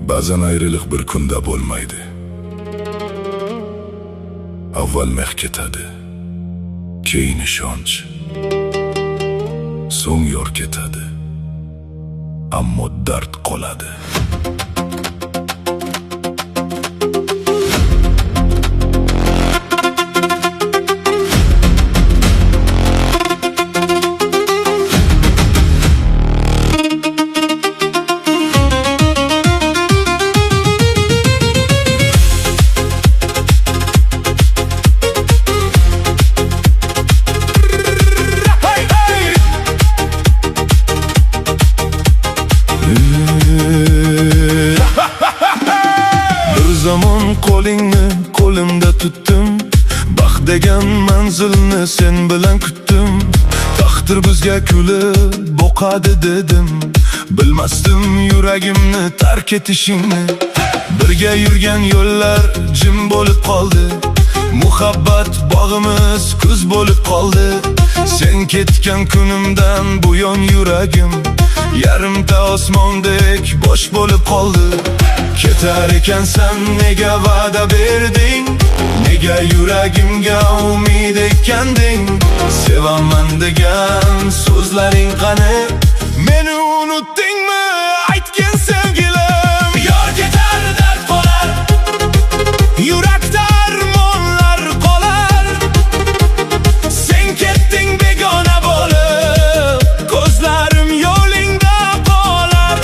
Ba'zan ayriliq bir kunda bo'lmaydi. Avval mehr ketadi, keyin ishonch, so'ng yor ketadi, ammo dard qoladi. Zaman qo'lingni qo'limda tutdim, baxt degan manzilni sen bilan kutdim. Taqdir bizga kulib boqadi dedim, bilmasdim yuragimni tark etishingni. Birga yurgan yo'llar jim bo'lib qoldi, muhabbat bog'imiz kuz bo'lib qoldi. Sen ketgan kunimdan buyon yuragim yarimta osmondek bosh bo'lib qoldi. Ketar ekansan nega va'da berding, nega yuragimga umid ekanding? Sevaman degan so'zlaring qani, meni unutdingmi aytgan sevgilim? Yor ketar dard qolar, yurakda armonlar qolar. Sen ketding begona bo'lib, ko'zlarim yo'lingda qolar.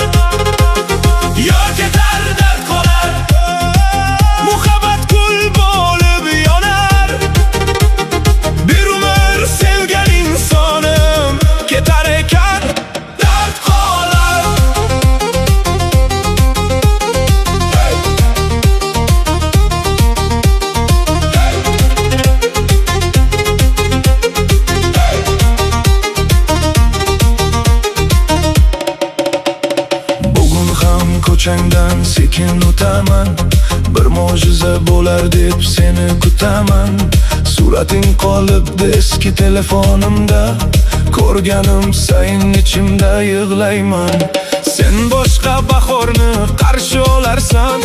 Yor ketar dard qolar, muhabbat kul bo'lib yonar. Bir umr sevgan insonim ketar ekan, dard qolar. Bugun ham ko'changdan sekin o'taman, bir mo'jiza bo'lar deb seni kutaman. Surating qolibdi eski telefonimda, ko'rganim sayin ichimda yig'layman. Sen boshqa bahorni qarshi olarsan,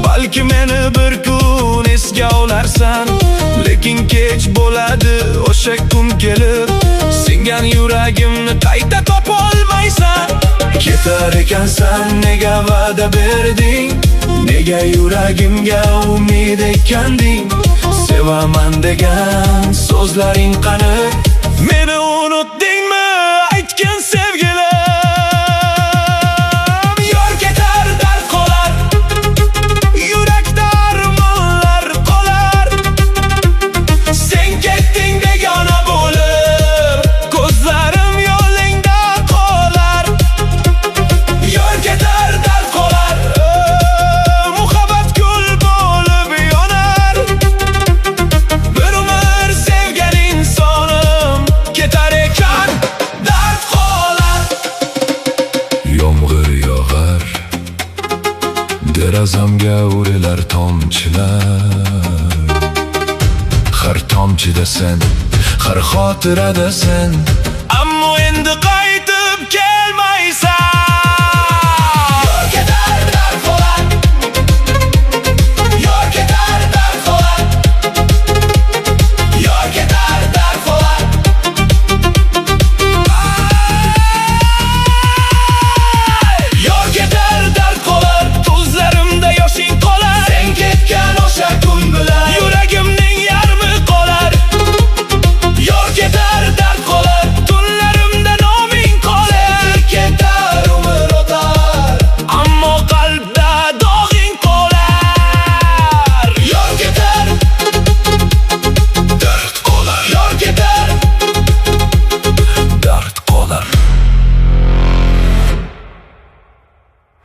balki meni bir kun esga olarsan. Lekin kech bo'ladi o'sha kun kelib, singan yuragimni qayta topolmaysan. Ketar ekansan nega va'da berding, nega yuragimga umid ekanding? Sevaman degan so'zlaring qani, meni unutdingmi aytgan sevgilim? Yor ketar dard qolar, yurakda armonlar qolar. Sen ketding begona bo'lib, ko'zlarim yo'lingda qolar. Yor ketar dard qolar, muhabbat kul bo'lib yonar. Bir umr sevgan insonim ketar ekan, dard qolar. Yomg'ir yog'ar, derazamga urilar tomchilar. Har tomchida sen, har xotirada sen, Ammo endi qaytib kel.